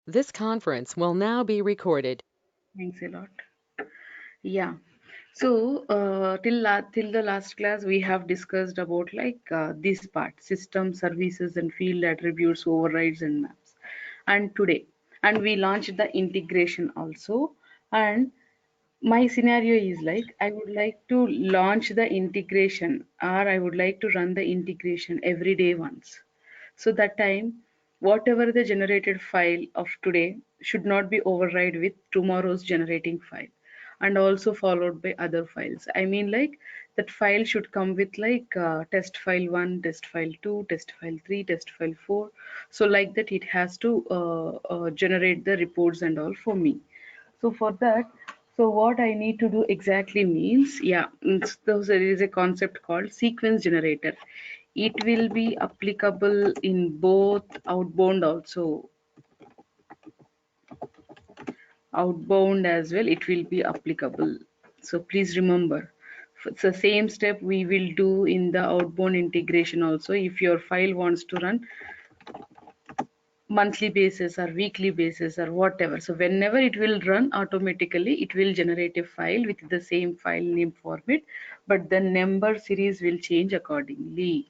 This conference will now be recorded. Thanks a lot. Yeah. So till the last class, we have discussed about this part: system, services, and field attributes, overrides, and maps. And today, and we launched the integration also. And my scenario is like I would like to launch the integration, or I would like to run the integration every day once. So that time, whatever the generated file of today should not be override with tomorrow's generating file, and also followed by other files. I mean, like that file should come with test file 1, test file 2, test file 3, test file 4. So like that, it has to generate the reports and all for me. So for that, so what I need to do exactly means, yeah, so there is a concept called sequence generator. It will be applicable in both outbound also, outbound as well. It will be applicable. So please remember, it's the same step we will do in the outbound integration also. If your file wants to run monthly basis or weekly basis or whatever, so whenever it will run automatically, it will generate a file with the same file name format, but the number series will change accordingly.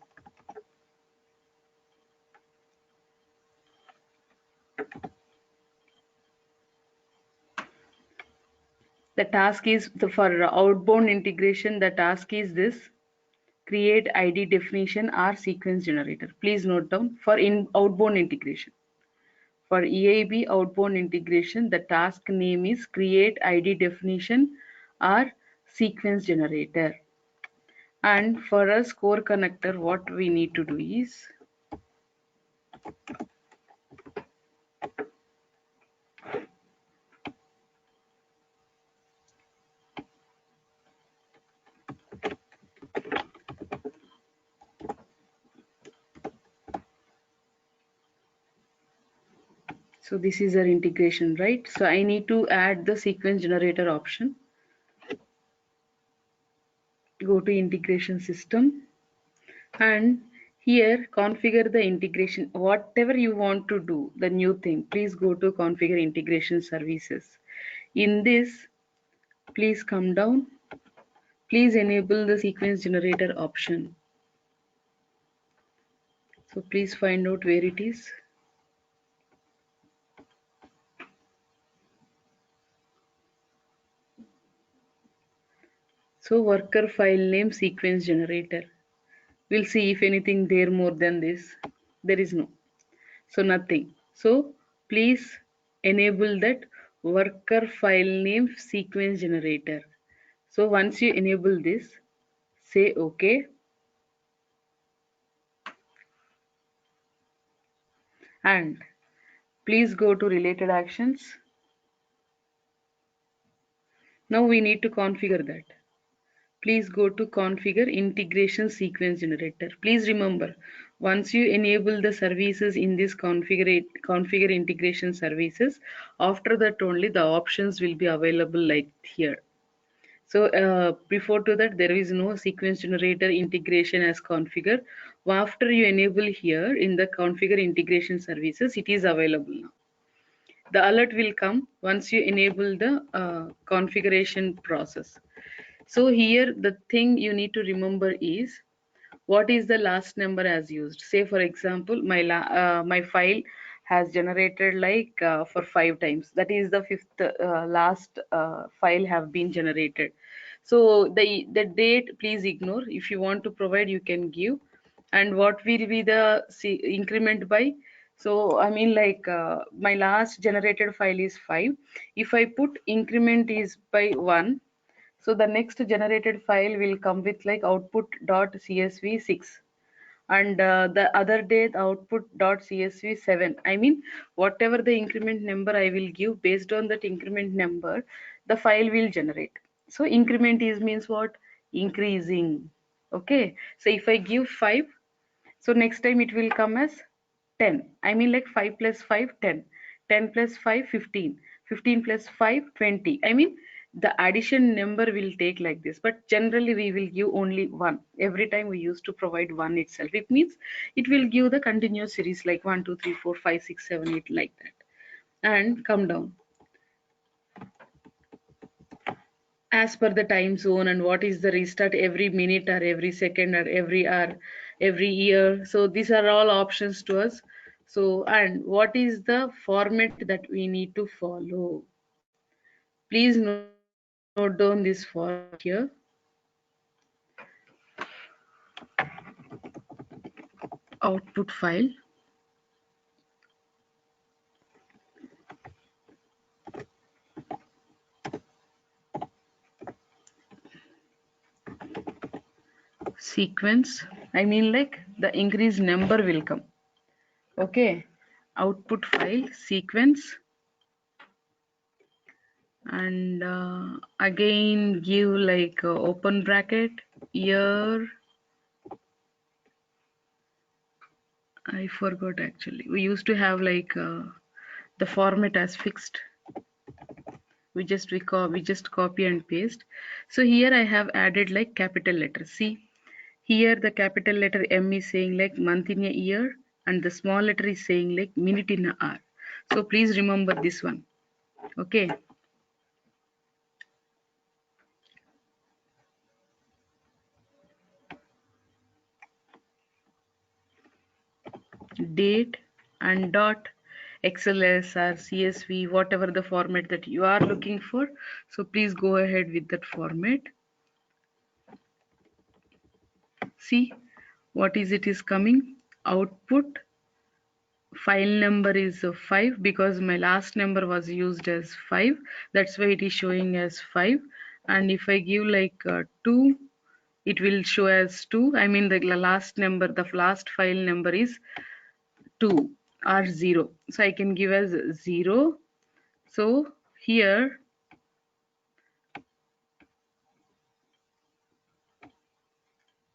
The task is for outbound integration, the task is this: create id definition or sequence generator. Please note down, for in outbound integration, for EIB outbound integration, the task name is create id definition or sequence generator. And for us core connector, what we need to do is, so this is our integration, right? So I need to add the sequence generator option. Go to integration system, and here configure the integration. Whatever you want to do, the new thing, please go to configure integration services. In this, please come down. Please enable the sequence generator option. So please find out where it is. So worker file name sequence generator. We'll see if anything there more than this. There is no. So nothing. So please enable that worker file name sequence generator. So once you enable this, say OK, and please go to related actions. Now we need to configure that. Please go to configure integration sequence generator. Please remember, once you enable the services in this configure integration services, after that only the options will be available like here. So before to that, there is no sequence generator integration as configure. After you enable here in the configure integration services, it is available now. The alert will come once you enable the configuration process. So here the thing you need to remember is what is the last number as used. Say for example, my file has generated for 5 times. That is the fifth last file have been generated. So the date please ignore. If you want to provide, you can give. And what will be the increment by? So I mean my last generated file is 5. If I put increment is by 1, so the next generated file will come with like output.csv 6, and the other day the output.csv 7. I mean, whatever the increment number I will give, based on that increment number, the file will generate. So increment is means what? Increasing. Okay. So if I give 5, so next time it will come as 10. I mean like 5 plus 5, 10. 10 plus 5, 15. 15 plus 5, 20. I mean the addition number will take like this, but generally we will give only one. Every time we used to provide one itself. It means it will give the continuous series like 1, 2, 3, 4, 5, 6, 7, 8 like that. and come down as per the time zone, and what is the restart every minute or every second or every hour, every year. So these are all options to us. So, and what is the format that we need to follow? Please note down this format here. Output file, sequence, I mean like the increased number will come. Okay, output file, sequence, and again give like open bracket, year. I forgot actually. We used to have like the format as fixed. We just copy and paste. So here I have added like capital letter. See, here the capital letter M is saying like month in a year, and the small letter is saying like minute in a hour. So please remember this one. Okay. Date and dot, XLS or CSV, whatever the format that you are looking for. So please go ahead with that format. See what is it is coming. Output file number is 5 because my last number was used as 5. That's why it is showing as 5. And if I give like 2, it will show as 2. I mean the last number, the last file number is 2 or 0. So I can give as 0. So here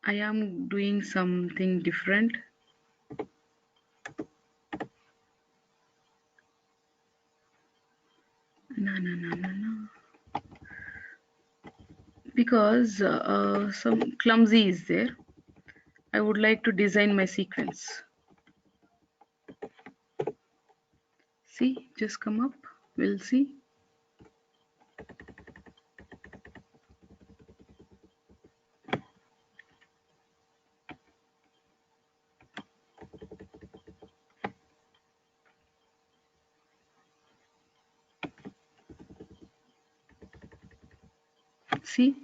I am doing something different. No. Because some clumsy is there. I would like to design my sequence. See, just come up. We'll see. See,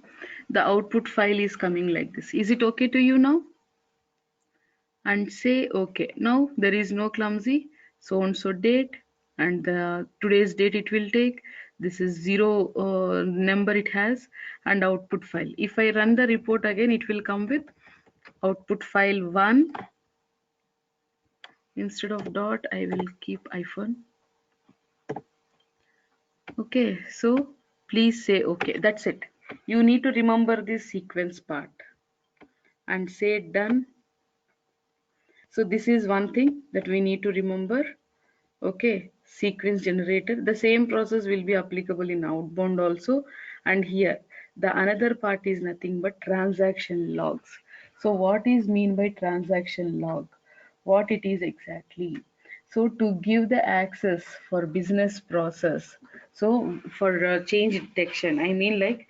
the output file is coming like this. Is it okay to you now? And say okay. Now there is no clumsy. So and so date, and the today's date it will take. This is 0 number it has, and output file. If I run the report again, it will come with output file 1. Instead of dot, I will keep hyphen. Okay, so please say okay. That's it. You need to remember this sequence part and say done. So this is one thing that we need to remember. Okay, sequence generator. The same process will be applicable in outbound also. And here, the another part is nothing but transaction logs. So what is mean by transaction log? What it is exactly? So to give the access for business process. So for change detection, I mean like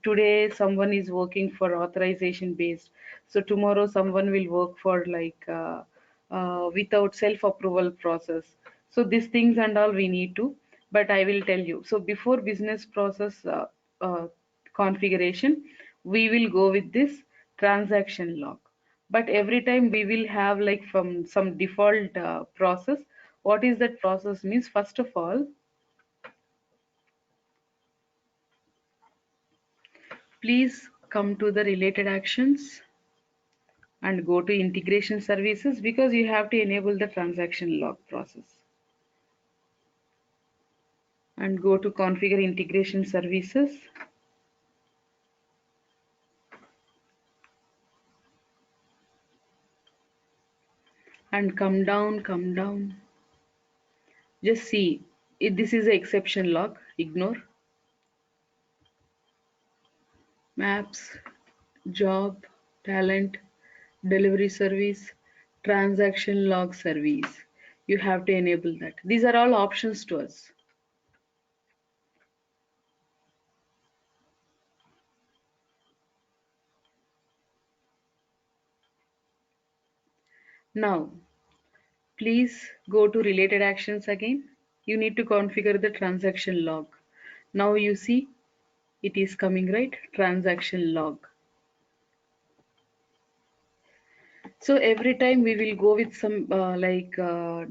today someone is working for authorization based. So tomorrow someone will work for like without self approval process. So these things and all we need to, but I will tell you. So before business process configuration, we will go with this transaction log. But every time we will have like from some default process. What is that process means? First of all, please come to the related actions and go to integration services, because you have to enable the transaction log process, and go to configure integration services and come down. Just see if this is an exception log, ignore. Maps, job, talent, delivery service, transaction log service. You have to enable that. These are all options to us. Now, please go to related actions again. You need to configure the transaction log. Now you see it is coming, right? Transaction log. So every time we will go with some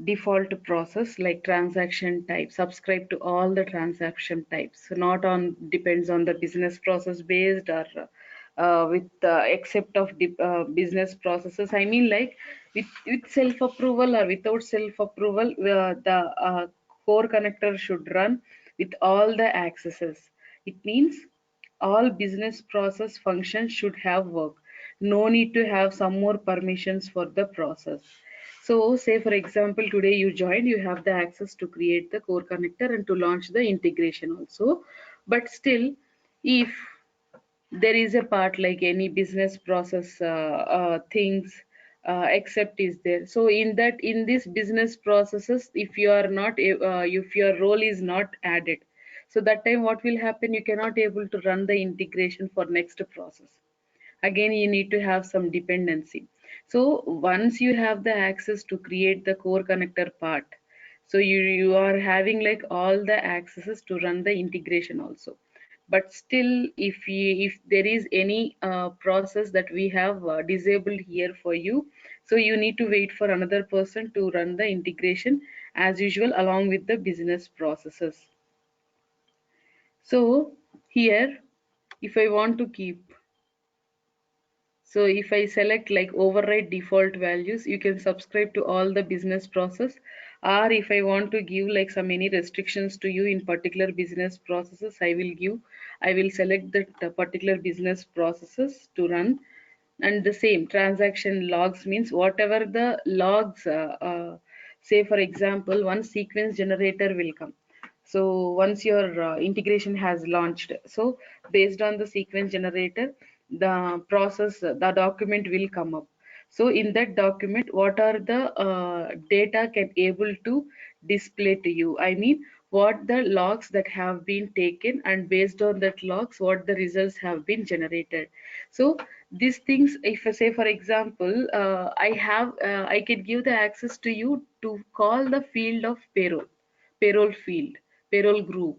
default process like transaction type, subscribe to all the transaction types. So not on depends on the business process based or with except of business processes. I mean like with self approval or without self approval, the core connector should run with all the accesses. It means all business process functions should have work. No need to have some more permissions for the process. So say for example, today you joined, you have the access to create the core connector and to launch the integration also. But still, if there is a part like any business process things except is there, so in this business processes, if you are not if your role is not added, so that time what will happen, you cannot able to run the integration for next process. Again you need to have some dependency. So once you have the access to create the core connector part, so you are having like all the accesses to run the integration also. But still, if there is any process that we have disabled here for you, so you need to wait for another person to run the integration as usual along with the business processes. So here, if I want to keep, so if I select like override default values, you can subscribe to all the business process. Or if I want to give like some any restrictions to you in particular business processes, I will select that particular business processes to run. And the same transaction logs means whatever the logs, say for example, one sequence generator will come. So once your integration has launched, so based on the sequence generator, the process, the document will come up. So in that document, what are the data can able to display to you? I mean, what the logs that have been taken, and based on that logs, what the results have been generated. So these things, if I say for example, I can give the access to you to call the field of payroll field, payroll group,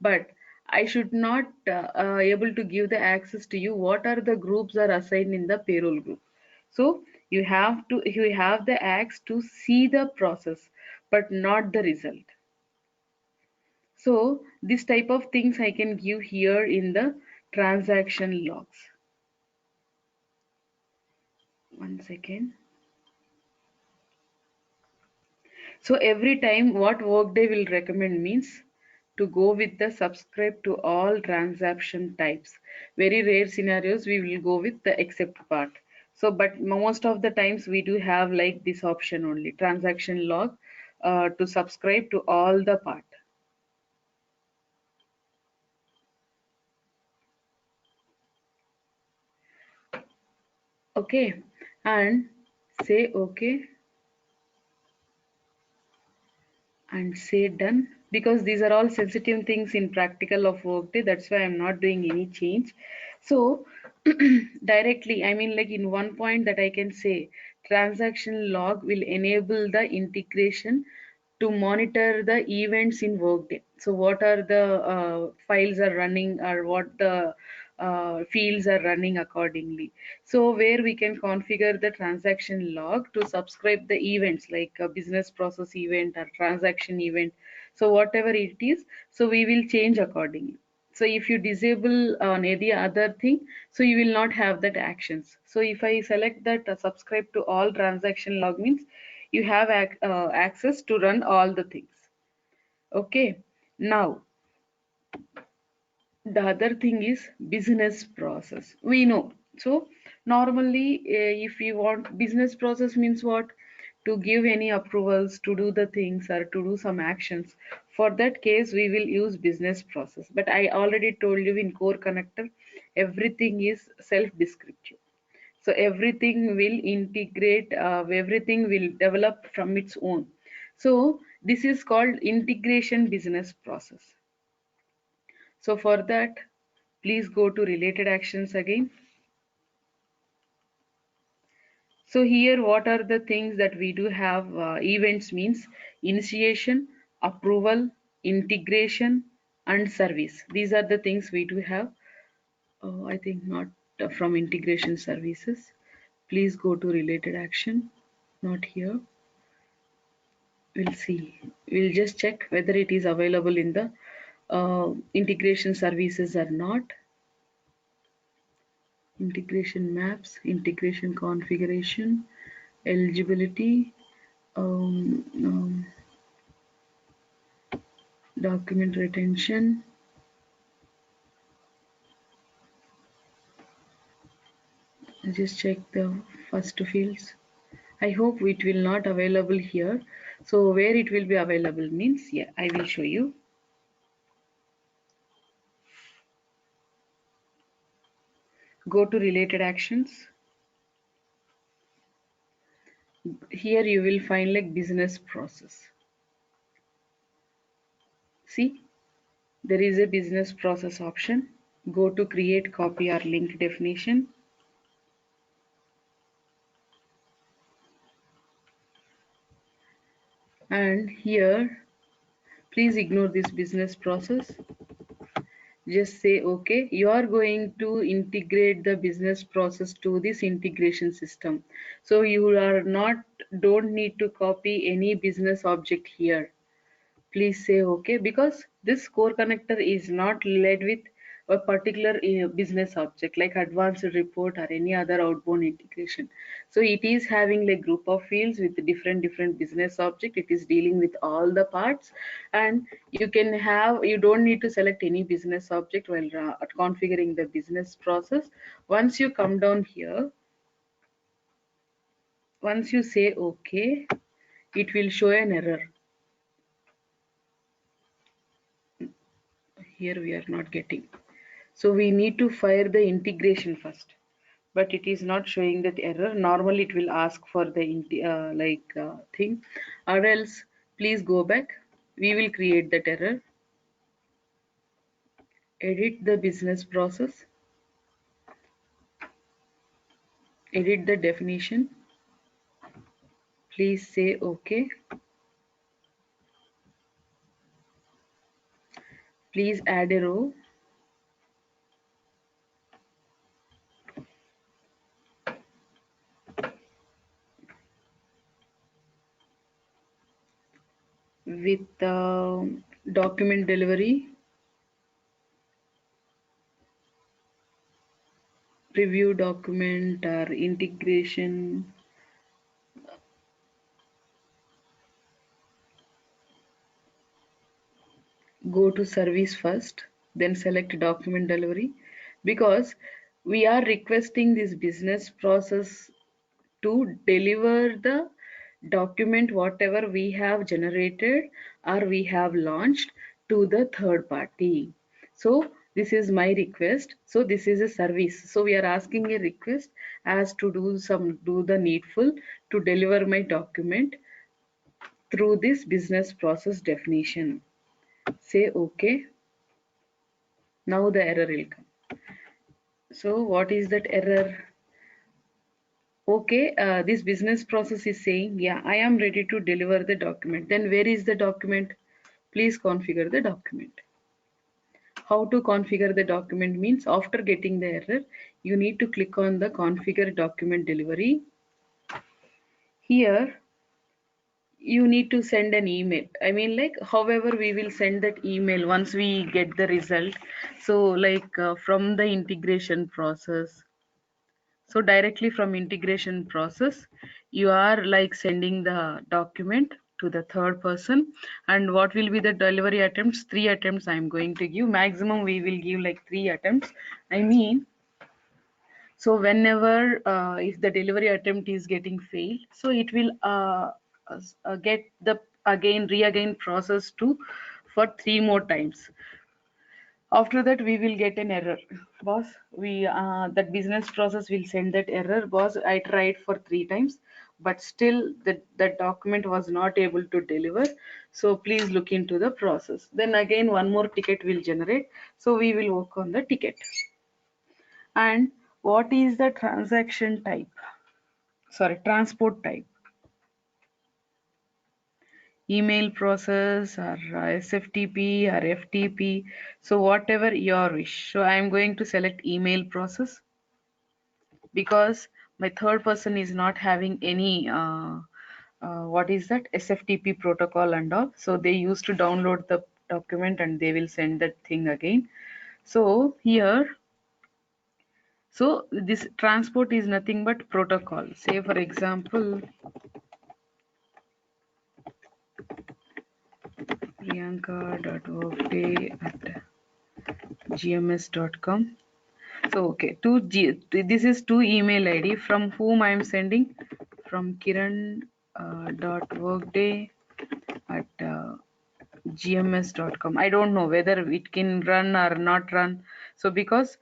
but I should not able to give the access to you what are the groups are assigned in the payroll group. So you have the access to see the process but not the result. So this type of things I can give here in the transaction logs. One second. So every time what Workday will recommend means to go with the subscribe to all transaction types. Very rare scenarios we will go with the accept part. So but most of the times we do have like this option only, transaction log, to subscribe to all the part. Okay, and say okay and say done, because these are all sensitive things in practical of Workday. That's why I'm not doing any change. So directly, I mean like in one point that I can say transaction log will enable the integration to monitor the events in Workday. So what are the files are running, or what the fields are running accordingly. So where we can configure the transaction log to subscribe the events like a business process event or transaction event. So whatever it is, so we will change accordingly. So if you disable on any other thing, so you will not have that actions. So if I select that subscribe to all transaction log means you have access to run all the things. Okay, now the other thing is business process, we know. So normally if we want business process means what, to give any approvals, to do the things or to do some actions. For that case we will use business process, but I already told you in core connector everything is self descriptive. So everything will integrate, everything will develop from its own. So this is called integration business process. So for that, please go to related actions again. So here, what are the things that we do have? Events means initiation, approval, integration, and service. These are the things we do have. I think not from integration services. Please go to related action. Not here. We'll see. We'll just check whether it is available in the integration services or not. Integration maps, integration configuration, eligibility, document retention. Just check the first fields. I hope it will not available here. So where it will be available means, yeah, I will show you. Go to related actions. Here you will find like business process. See, there is a business process option. Go to create copy or link definition. And here, please ignore this business process. Just say okay. You are going to integrate the business process to this integration system. So you are not, don't need to copy any business object here. Please say okay, because this core connector is not led with a particular business object like advanced report or any other outbound integration. So it is having like group of fields with different business object. It is dealing with all the parts, and you don't need to select any business object while configuring the business process. Once you come down here, once you say okay, it will show an error. Here we are not getting. So we need to fire the integration first, but it is not showing that error. Normally it will ask for the thing, or else please go back. We will create that error. Edit the business process. Edit the definition. Please say okay. Please add a row. With document delivery, preview document or integration. Go to service first, then select document delivery, because we are requesting this business process to deliver the document whatever we have generated or we have launched to the third party. So this is my request. So this is a service. So we are asking a request as to do the needful to deliver my document through this business process definition. Say okay. Now the error will come. So what is that error? Okay, this business process is saying, yeah, I am ready to deliver the document. Then where is the document? Please configure the document. How to configure the document means, after getting the error, you need to click on the configure document delivery. Here, you need to send an email. I mean, like, however, we will send that email once we get the result. So, like, from the integration process. So directly from integration process, you are like sending the document to the third person. And what will be the delivery attempts? 3 attempts I'm going to give. Maximum we will give like 3 attempts. I mean, so whenever if the delivery attempt is getting failed, so it will get the again process to for 3 more times. After that we will get an error. Boss, we that business process will send that error. Boss, I tried for 3 times, but still that document was not able to deliver. So please look into the process. Then again one more ticket will generate, so we will work on the ticket. And what is the transaction type, sorry, transport type? Email process or SFTP or FTP, so whatever your wish. So I am going to select email process because my third person is not having any what is that SFTP protocol and all, so they used to download the document and they will send that thing again. So here, so this transport is nothing but protocol. Say for example, priyanka.workday@gms.com. So okay, this is two email ID from whom I am sending, from Kiran dot workday at gms.com. I don't know whether it can run or not run. So because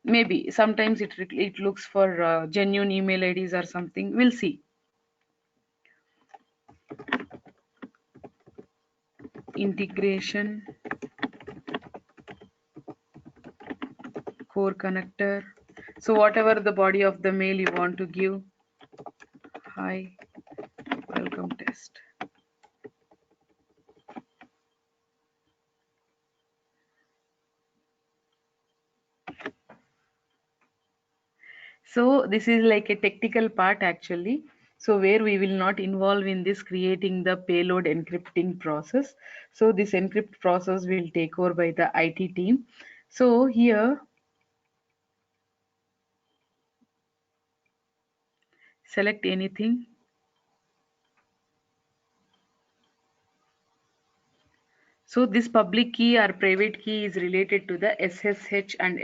maybe sometimes it looks for genuine email IDs or something. We'll see. Integration core connector. So whatever the body of the mail you want to give. Hi, welcome test. So this is like a technical part actually. So where we will not involve in this creating the payload encrypting process. So this encrypt process will take over by the IT team. So here select anything. So this public key or private key is related to the SSH and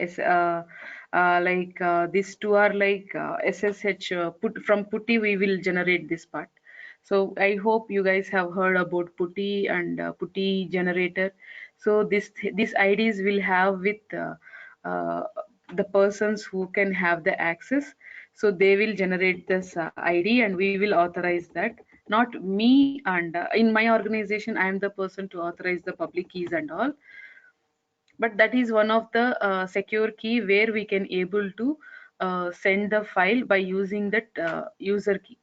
these two are like SSH put from PuTTY we will generate this part. So I hope you guys have heard about PuTTY and PuTTY generator. So these IDs will have with uh, the persons who can have the access. So they will generate this ID and we will authorize that, not me. And in my organization I am the person to authorize the public keys and all, but that is one of the secure key where we can able to send the file by using that user key.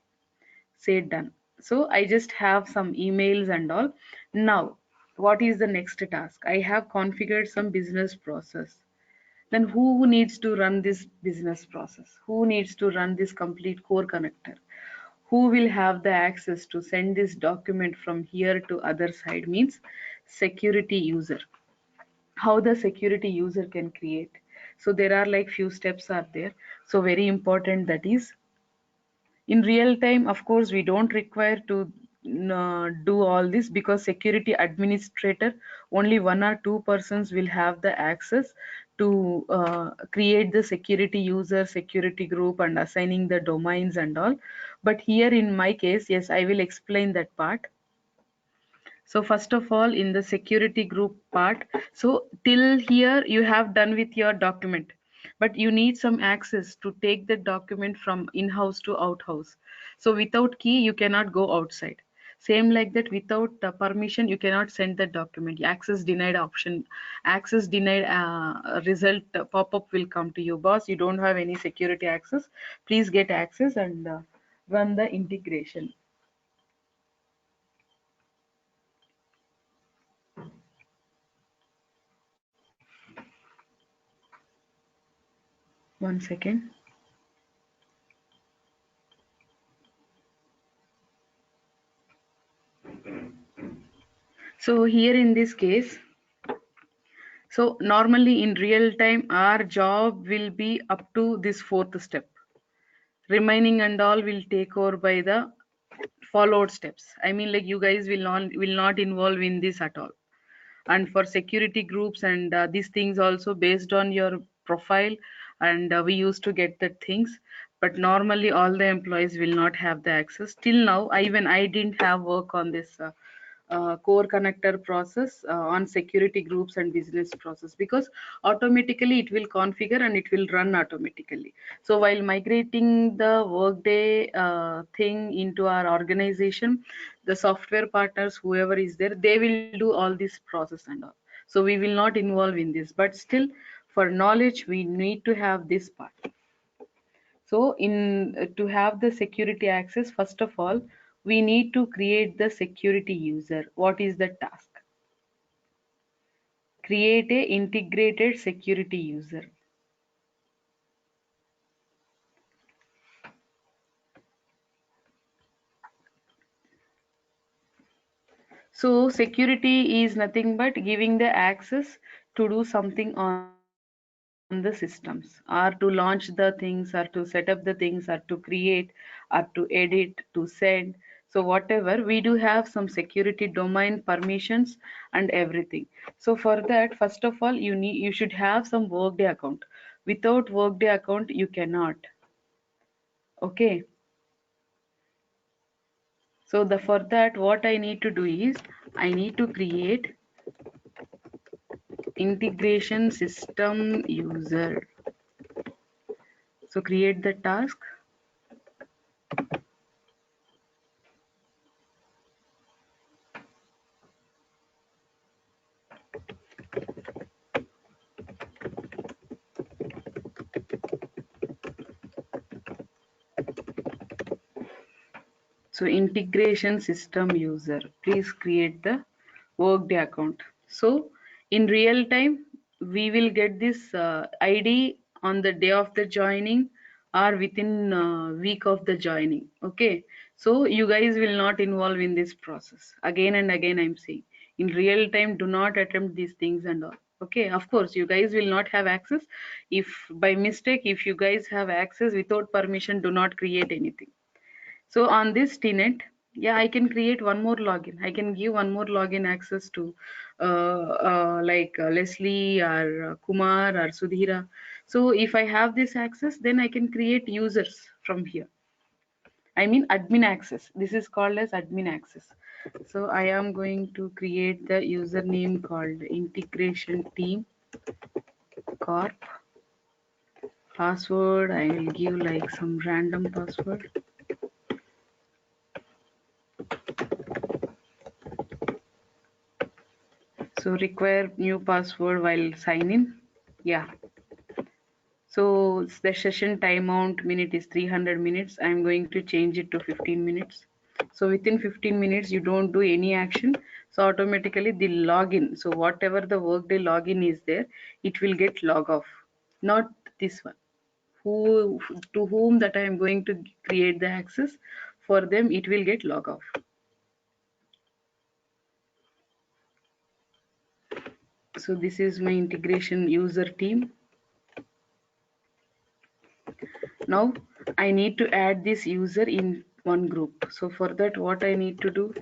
Say done. So I just have some emails and all. Now what is the next task? I have configured some business process. Then who needs to run this business process? Who needs to run this complete core connector? Who will have the access to send this document from here to other side? Means security user. How the security user can create. So there are like few steps are there. So very important, that is in real time. Of course we don't require to do all this, because security administrator, only one or two persons will have the access to create the security user, security group, and assigning the domains and all. But here in my case, yes, I will explain that part. So first of all, in the security group part, so till here you have done with your document, but you need some access to take the document from in-house to out-house. So without key, you cannot go outside. Same like that, without permission, you cannot send the document. Access denied option, access denied result pop-up will come to you. Boss, you don't have any security access. Please get access and run the integration. One second. So here in this case, so normally in real time, our job will be up to this fourth step. Remaining and all will take over by the followed steps. I mean, like you guys will not involve in this at all. And for security groups and these things also based on your profile, and we used to get the things. But normally all the employees will not have the access. Till now, even I didn't have work on this. core connector process on security groups and business process, because automatically it will configure and it will run automatically. So while migrating the workday thing into our organization, the software partners, whoever is there, they will do all this process and all. So we will not involve in this, but still for knowledge we need to have this part. So in to have the security access, first of all, we need to create the security user. What is the task? Create a integrated security user. So security is nothing but giving the access to do something on the systems, or to launch the things, or to set up the things, or to create, or to edit, to send. So whatever, we do have some security domain permissions and everything. So for that, first of all, you should have some workday account. Without workday account you cannot. Okay. So for that, what I need to do is I need to create integration system user. So create the task. So integration system user, please create the workday account. So in real time, we will get this ID on the day of the joining, or within week of the joining. Okay. So you guys will not involve in this process. Again and again I'm saying, in real time, do not attempt these things and all. Okay. Of course, you guys will not have access. If by mistake, if you guys have access without permission, do not create anything. So on this tenant, yeah, I can create one more login. I can give one more login access to like Leslie or Kumar or Sudhira. So if I have this access, then I can create users from here. I mean admin access. This is called as admin access. So I am going to create the username called integration team corp. Password, I will give like some random password. So require new password while sign in. Yeah. So the session timeout minute is 300 minutes. I'm going to change it to 15 minutes. So within 15 minutes, you don't do any action. So automatically the login. So whatever the workday login is there, it will get log off. Not this one. Who to whom that I am going to create the access, for them it will get log off. So this is my integration user team. Now I need to add this user in one group. So for that, what I need to do,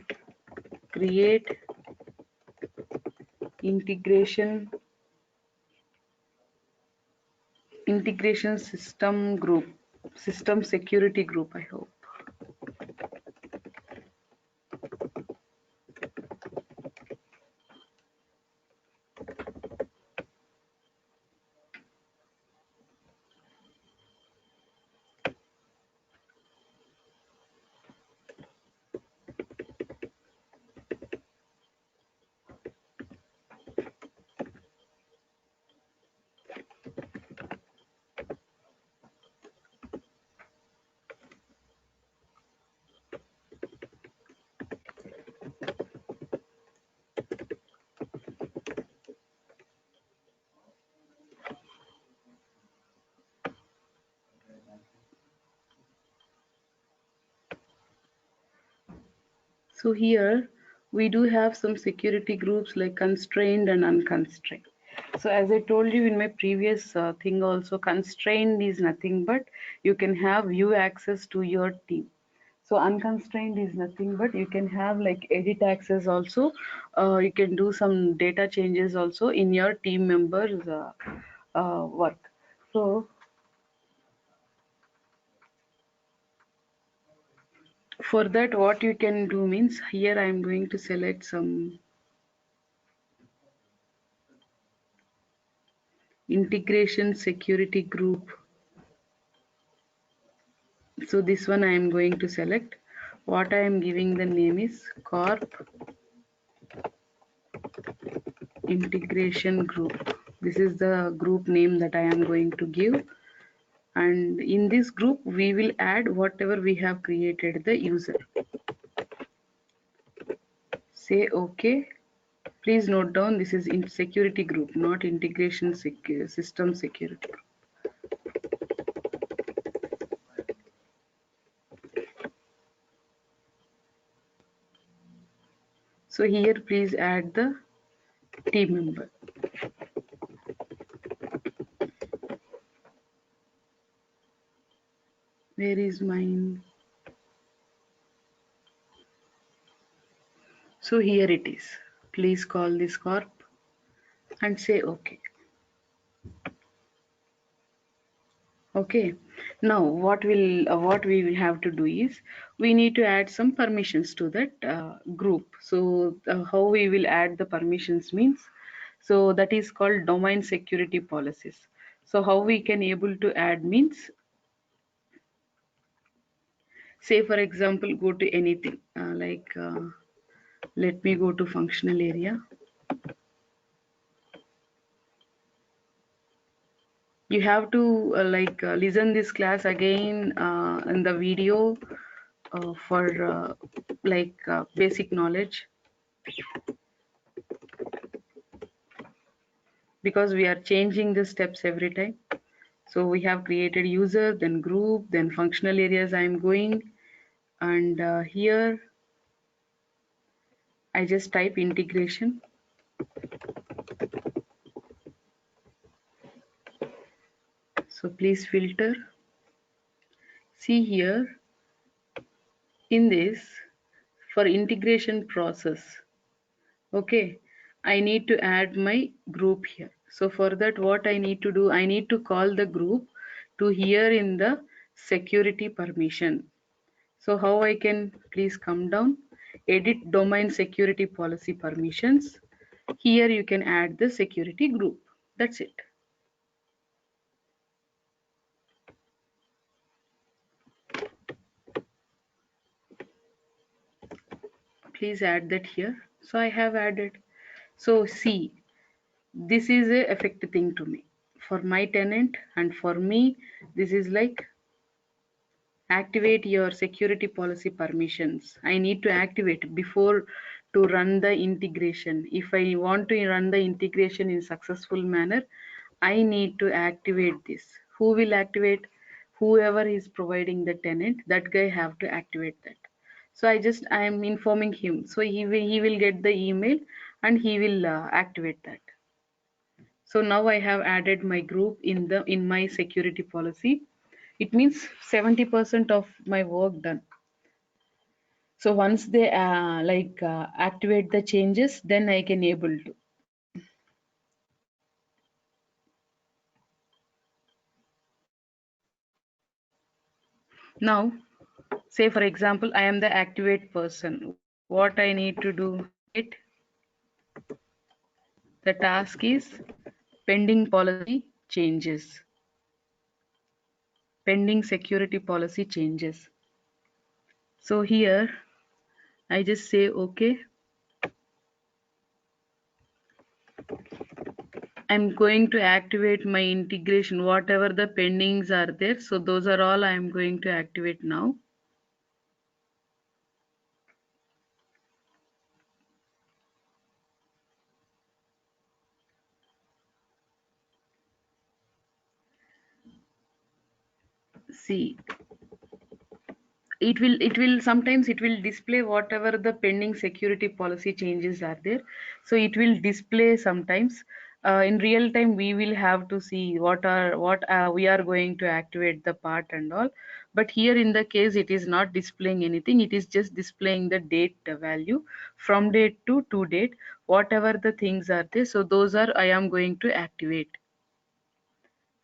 create integration system group, system security group, I hope. So here we do have some security groups like constrained and unconstrained. So as I told you in my previous thing also, constrained is nothing but you can have view access to your team. So unconstrained is nothing but you can have like edit access also. You can do some data changes also in your team members work. So For that, what you can do means, here I am going to select some integration security group. So this one I am going to select. What I am giving the name is corp integration group. This is the group name that I am going to give, and in this group we will add whatever we have created the user. Say OK. Please note down, this is in security group, not integration system security group. So here please add the team member. Where is mine? So here it is. Please call this corp and say OK. Okay. Now what we will have to do is, we need to add some permissions to that group. So how we will add the permissions means, so that is called domain security policies. So how we can able to add means, say for example, go to anything let me go to functional area. You have to listen this class again in the video for basic knowledge, because we are changing the steps every time. So we have created user, then group, then functional areas I am going, and here I just type integration. So please filter. See here in this, for integration process, okay, I need to add my group here. So for that, what I need to do, I need to call the group to here in the security permission. So how I can, please come down, edit domain security policy permissions. Here you can add the security group. That's it. Please add that here. So I have added. So see, this is a effect thing to me. For my tenant and for me, this is like activate your security policy permissions. I need to activate before to run the integration. If I want to run the integration in successful manner, I need to activate this. Who will activate? Whoever is providing the tenant, that guy have to activate that. So I am informing him. So he will get the email and he will activate that. So now I have added my group in my security policy. It means 70% of my work done. So once they activate the changes, then I can able to. Now, say for example, I am the activate person. What I need to do, the task is pending policy changes. Pending security policy changes. So here I just say okay. I'm going to activate my integration, whatever the pendings are there. So those are all I'm going to activate now. See, it will sometimes it will display whatever the pending security policy changes are there. So it will display sometimes. In real time we will have to see what we are going to activate the part and all, but here in the case it is not displaying anything. It is just displaying the date value from date to date, whatever the things are there. So those are I am going to activate.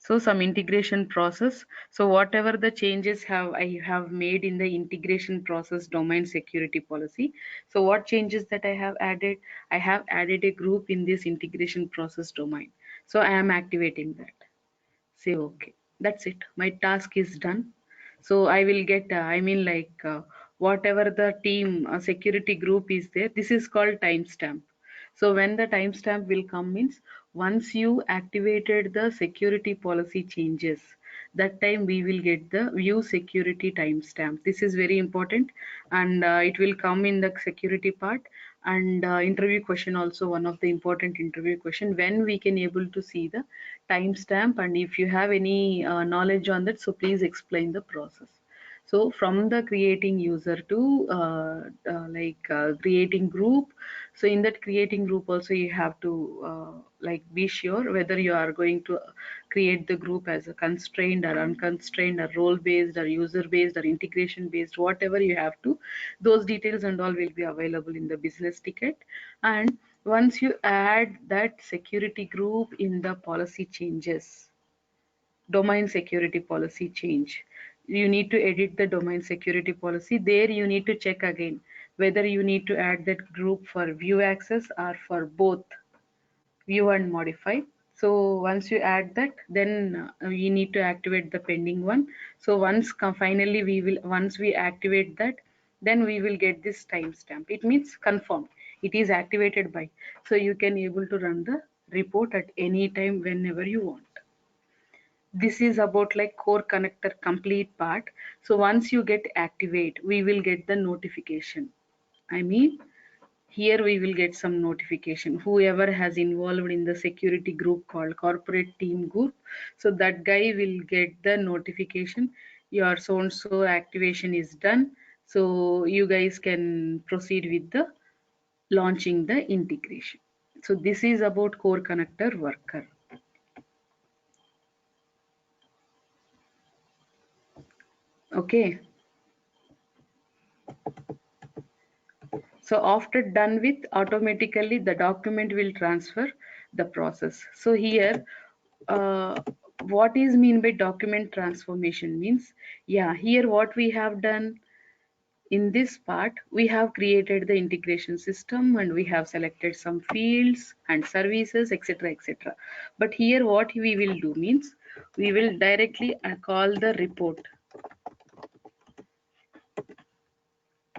So some integration process. So whatever the changes I have made in the integration process domain security policy. So what changes that I have added? I have added a group in this integration process domain. So I am activating that. Say okay. That's it. My task is done. So I will get, whatever the team security group is there, this is called timestamp. So when the timestamp will come means once you activated the security policy changes, that time we will get the view security timestamp. This is very important, and it will come in the security part. And interview question also, one of the important interview question, when we can able to see the timestamp, and if you have any knowledge on that, so please explain the process. So from the creating user to creating group. So in that creating group also you have to be sure whether you are going to create the group as a constrained or unconstrained or role based or user based or integration based, whatever you have to, those details and all will be available in the business ticket. And once you add that security group in the policy changes, domain security policy change, you need to edit the domain security policy. There you need to check again whether you need to add that group for view access or for both view and modify. So once you add that, then you need to activate the pending one. So finally we will, once we activate that, then we will get this timestamp. It means confirmed, it is activated by. So you can able to run the report at any time whenever you want. This is about like core connector complete part. So once you get activate, we will get the notification. I mean, here we will get some notification, whoever has involved in the security group called corporate team group. So that guy will get the notification, your so and so activation is done. So you guys can proceed with the launching the integration. So this is about core connector worker. Okay. So after done with, automatically the document will transfer the process. So here, what is mean by document transformation means, yeah, here what we have done in this part, we have created the integration system and we have selected some fields and services, etc., etc. But here what we will do means, we will directly call the report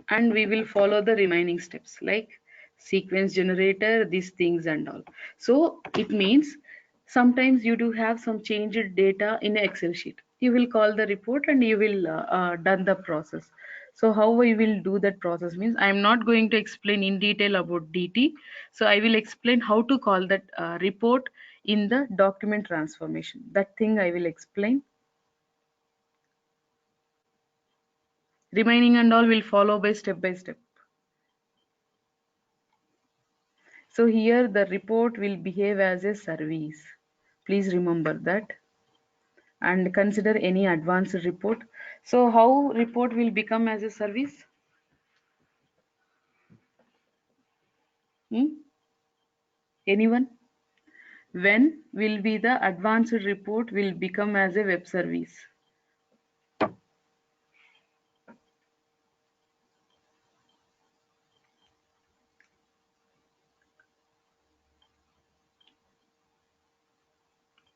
and we will follow the remaining steps like sequence generator, these things and all. So it means sometimes you do have some changed data in Excel sheet, you will call the report and you will done the process. So how we will do that process means, I am not going to explain in detail about DT. So I will explain how to call that report in the document transformation. That thing I will explain. Remaining and all will follow by step by step. So here the report will behave as a service. Please remember that and consider any advanced report. So how report will become as a service? Hmm? Anyone? When will be the advanced report will become as a web service?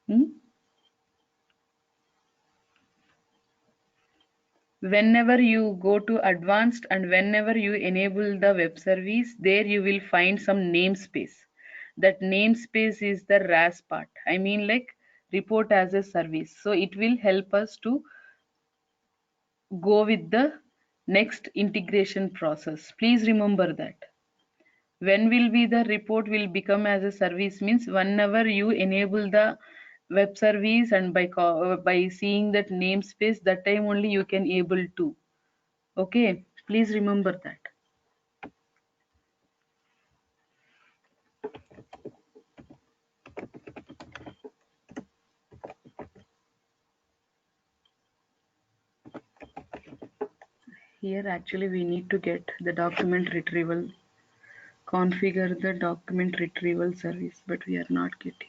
Hmm? Whenever you go to advanced and whenever you enable the web service, there you will find some namespace. That namespace is the RAS part. I mean like report as a service. So it will help us to go with the next integration process. Please remember that. When will be the report will become as a service means whenever you enable the web service and by seeing that namespace, that time only you can able to. Okay, please remember that. Here actually we need to get the document retrieval, configure the document retrieval service, but we are not getting.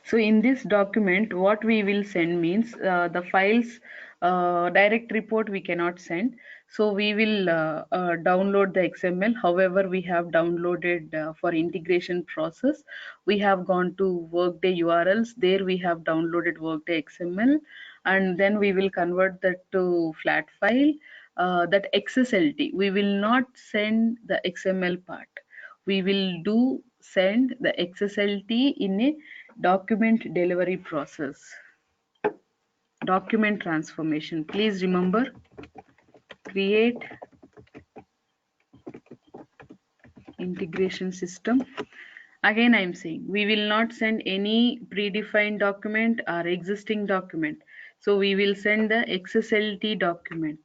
So in this document, what we will send means the files direct report we cannot send. So we will download the XML. However, we have downloaded for integration process. We have gone to Workday URLs. There we have downloaded Workday XML, and then we will convert that to flat file. That XSLT. We will not send the XML part. We will do send the XSLT in a document delivery process. Document transformation. Please remember, create integration system. Again, I'm saying we will not send any predefined document or existing document. So we will send the XSLT document.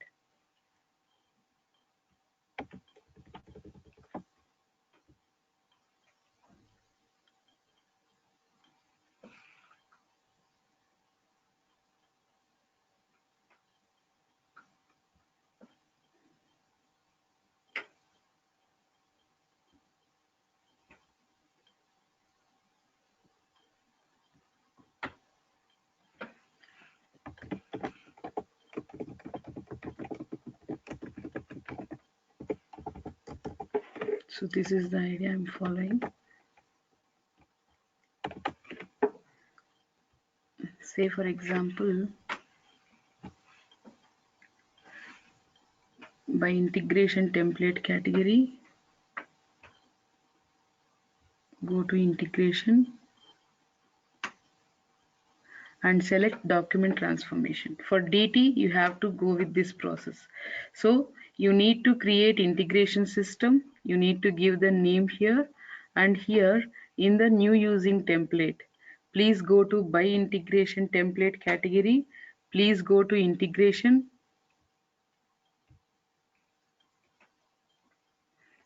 So this is the idea I'm following. Say for example, by integration template category, go to integration and select document transformation. For DT, you have to go with this process. So you need to create integration system. You need to give the name here, and here in the new using template, please go to by integration template category. Please go to integration,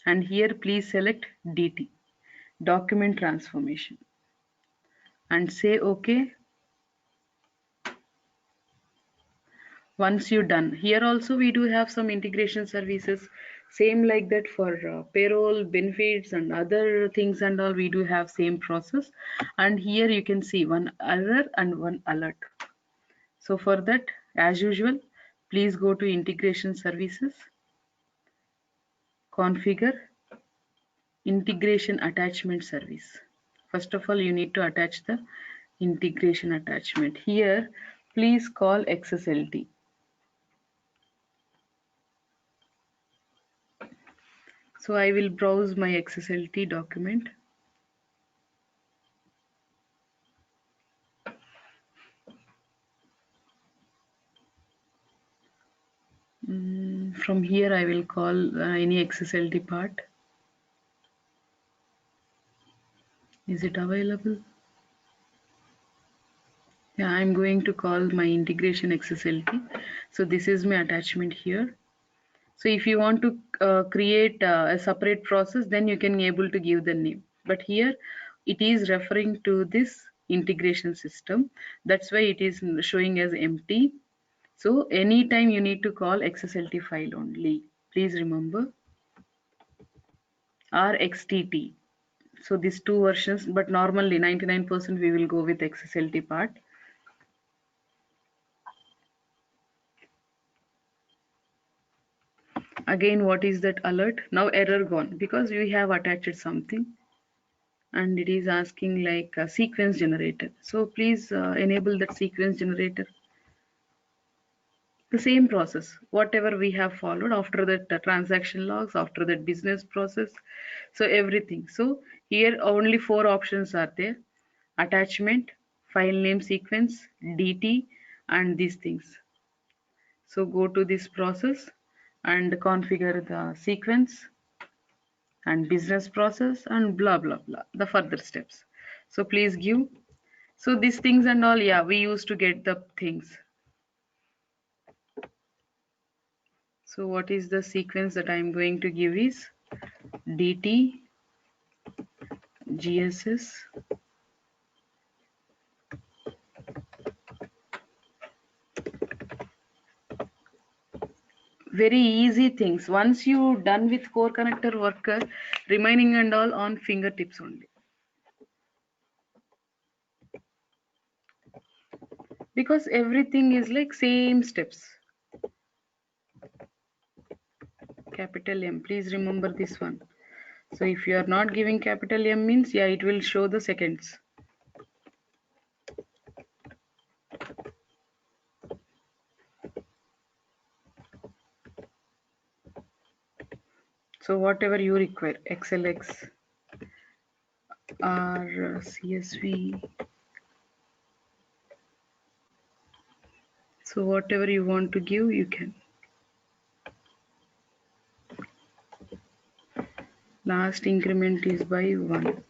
and here please select DT, document transformation, and say OK. Once you're done, here also we do have some integration services, same like that for payroll, benefits and other things and all, we do have same process. And here you can see one error and one alert. So for that, as usual, please go to integration services, configure integration attachment service. First of all, you need to attach the integration attachment. Here please call XSLT. So I will browse my XSLT document. From here I will call any XSLT part. Is it available? Yeah, I'm going to call my integration XSLT. So this is my attachment here. So if you want to create a separate process, then you can able to give the name. But here it is referring to this integration system. That's why it is showing as empty. So anytime you need to call XSLT file only. Please remember, or XTT. So these two versions, but normally 99% we will go with XSLT part. Again, what is that alert? Now error gone because we have attached something, and it is asking like a sequence generator. So please enable that sequence generator. The same process, whatever we have followed after that transaction logs, after that business process, so everything. So here only 4 options are there: attachment, file name sequence, DT, and these things. So go to this process and configure the sequence and business process and blah blah blah, the further steps. So please give. So these things and all, yeah, we used to get the things. So what is the sequence that I'm going to give is DT, GSS, very easy things. Once you done with core connector worker, remaining and all on fingertips only. because everything is like same steps. Capital M, please remember this one. So if you are not giving capital M means, yeah, it will show the seconds. So whatever you require, XLX or CSV. So whatever you want to give, you can. Last increment is by 1.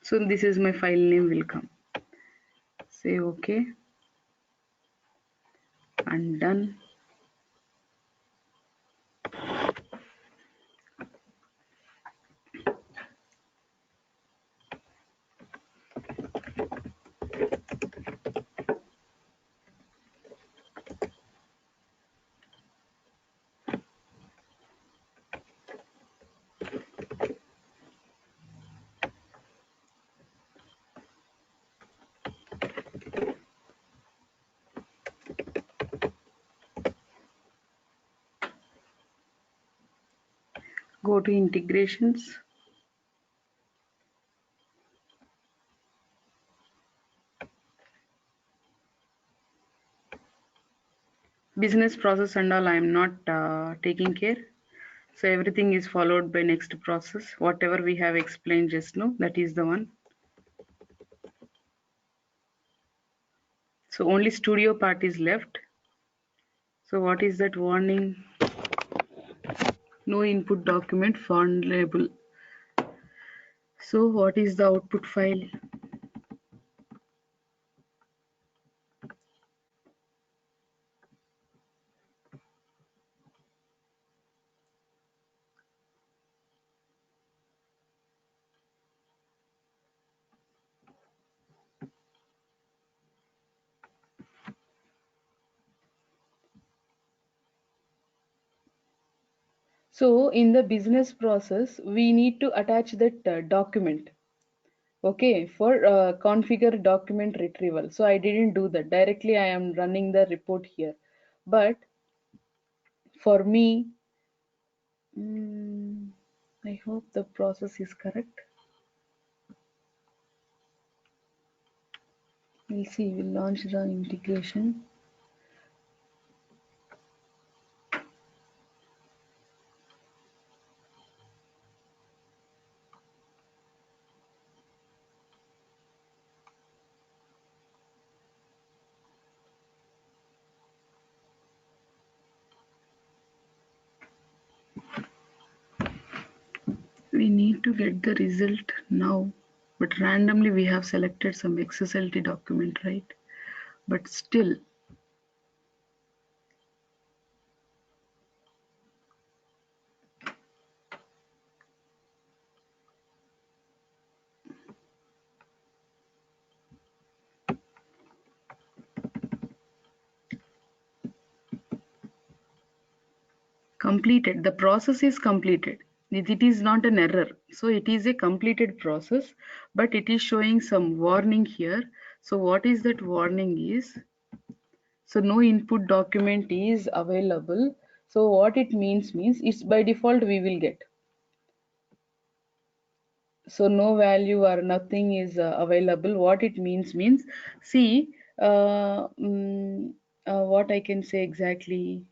So this is my file name will come. Say OK and done. Go to integrations. Business process and all I am not taking care. So everything is followed by next process. Whatever we have explained just now, that is the one. So only studio part is left. So what is that warning? No input document found label. So what is the output file? So in the business process, we need to attach that document. Okay, for configure document retrieval. So I didn't do that. Directly I am running the report here. But for me, I hope the process is correct. We'll see. We'll launch the integration. We need to get the result now, but randomly we have selected some XSLT document, right? But still, completed. The process is completed. It is not an error. So it is a completed process, but it is showing some warning here. So what is that warning is? So no input document is available. So what it means it's by default we will get. So no value or nothing is available. What it means see what I can say exactly.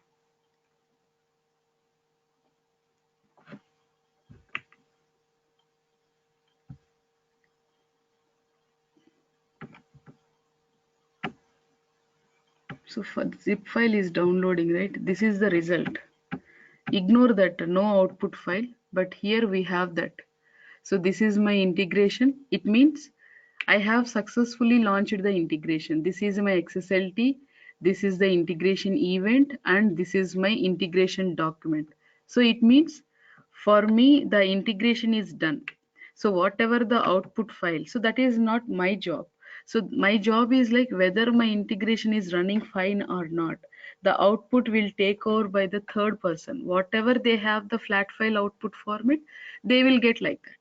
So for zip file is downloading, right? This is the result. Ignore that no output file, but here we have that. So this is my integration. It means I have successfully launched the integration. This is my XSLT, this is the integration event, and this is my integration document. So it means for me the integration is done. So whatever the output file, so that is not my job. So my job is like whether my integration is running fine or not. The output will take over by the third person. Whatever they have the flat file output format, they will get like that.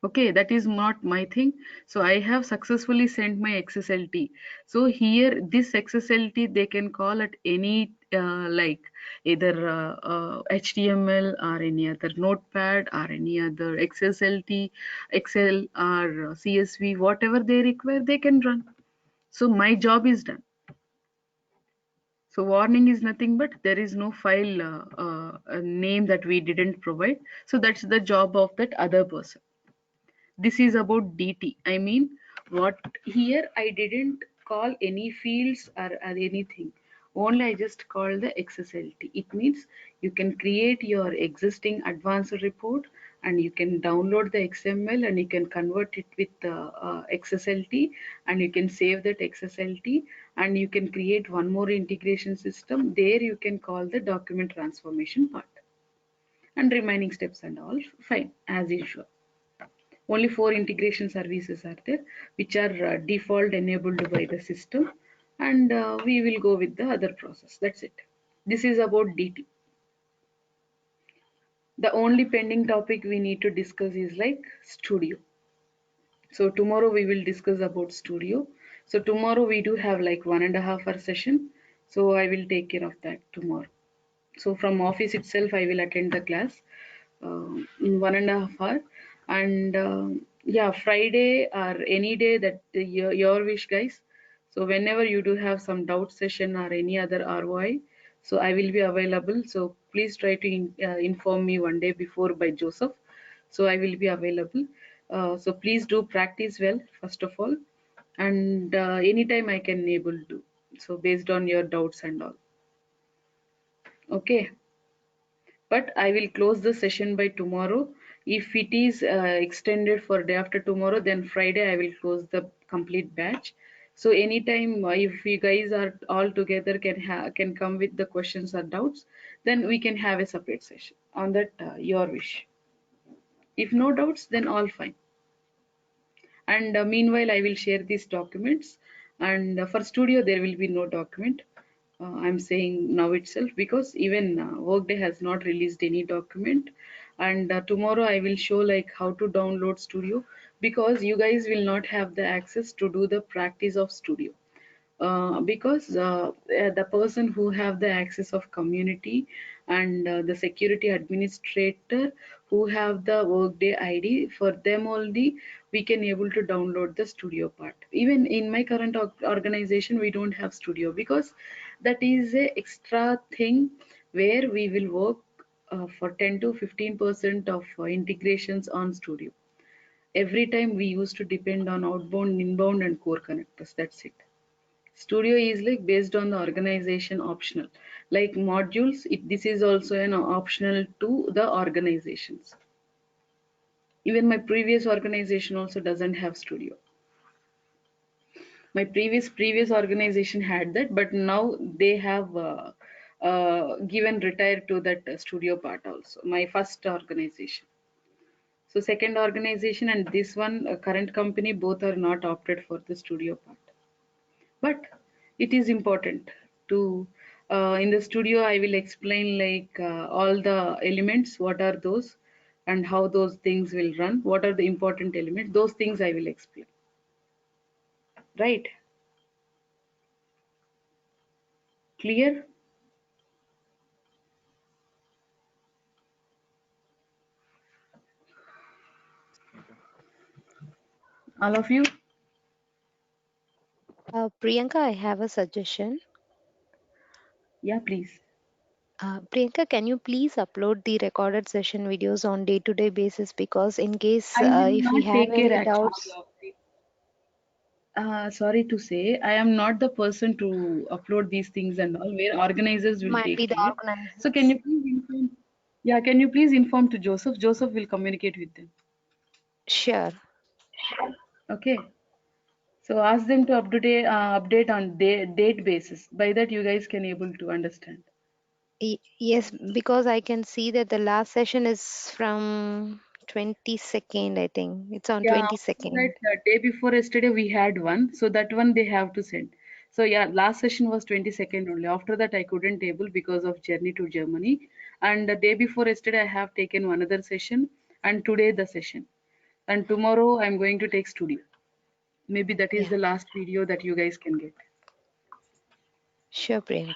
Okay, that is not my thing. So I have successfully sent my XSLT. So here, this XSLT they can call at any like either HTML or any other notepad or any other XSLT, Excel or CSV, whatever they require, they can run. So my job is done. So warning is nothing but there is no file name that we didn't provide. So that's the job of that other person. This is about DT. I mean, what here I didn't call any fields or anything. Only I just call the XSLT. It means you can create your existing advanced report and you can download the XML and you can convert it with the XSLT and you can save that XSLT and you can create one more integration system. There you can call the document transformation part and remaining steps and all fine as usual. Only 4 integration services are there, which are default enabled by the system, and we will go with the other process. That's it. This is about DT. The only pending topic we need to discuss is like Studio. So tomorrow we will discuss about Studio. So tomorrow we do have like 1.5 hour session. So I will take care of that tomorrow. So from office itself, I will attend the class in 1.5 hour. And yeah, Friday or any day that your wish, guys. So whenever you do have some doubt session or any other ROI, so I will be available. So please try to inform me one day before by Joseph. So I will be available. So please do practice well first of all, and anytime I can able to. So based on your doubts and all. Okay, but I will close the session by tomorrow. If it is extended for day after tomorrow, then Friday I will close the complete batch. So anytime if you guys are all together can come with the questions or doubts, then we can have a separate session on that your wish. If no doubts, then all fine. And meanwhile I will share these documents, and for Studio there will be no document. I'm saying now itself because even Workday has not released any document, and tomorrow I will show like how to download Studio, because you guys will not have the access to do the practice of Studio, because the person who have the access of community and the security administrator who have the Workday ID, for them only we can able to download the Studio part. Even in my current organization we don't have Studio, because that is a extra thing where we will work for 10 to 15% of integrations on Studio. Every time we used to depend on outbound, inbound and core connectors. That's it. Studio is like based on the organization optional. Like modules, this is also an optional to the organizations. Even my previous organization also doesn't have Studio. My previous organization had that, but now they have given retire to that Studio part also. My first organization. So second organization and this one current company, both are not opted for the Studio part. But it is important to in the Studio I will explain like all the elements, what are those and how those things will run, what are the important elements, those things I will explain, right? Clear, all of you? Priyanka, I have a suggestion. Yeah, please. Priyanka, can you please upload the recorded session videos on day-to-day basis? Because in case I will if we not have take care any actually doubts, of it. Sorry to say, I am not the person to upload these things and all, where organizers will might take be the care. So can organizers. you please inform? Yeah, can you please inform to Joseph? Joseph will communicate with them. Sure. Okay. So ask them to update on date basis. By that you guys can able to understand. Yes, because I can see that the last session is from 22nd, I think. It's on Yeah, after that 22nd. the day before yesterday we had one, so that one they have to send. So yeah, last session was 22nd only. After that I couldn't able because of journey to Germany. And the day before yesterday I have taken one other session, and today the session. and tomorrow I'm going to take studio. Maybe that is Yeah. the last video that you guys can get. Sure, Priyanka.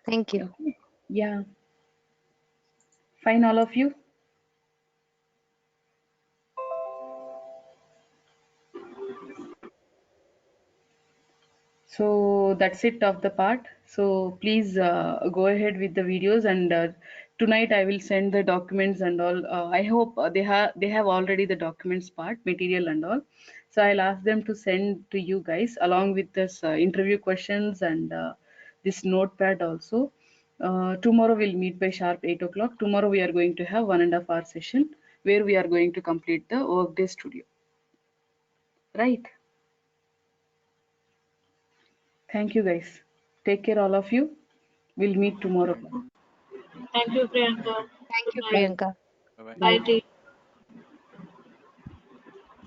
Thank you. Okay. Yeah. Fine, all of you. So that's it of the part. So please go ahead with the videos, and tonight I will send the documents and all. I hope they have already the documents part, material and all. So I'll ask them to send to you guys along with this interview questions and this notepad also. Tomorrow we'll meet by sharp 8 o'clock. Tomorrow we are going to have 1.5 hour session where we are going to complete the Workday Studio. Right. Thank you guys. Take care, all of you. We'll meet tomorrow. Thank you, Priyanka. Thank Good you, night. Bye. Priyanka. Bye, Bye. team.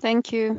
Thank you.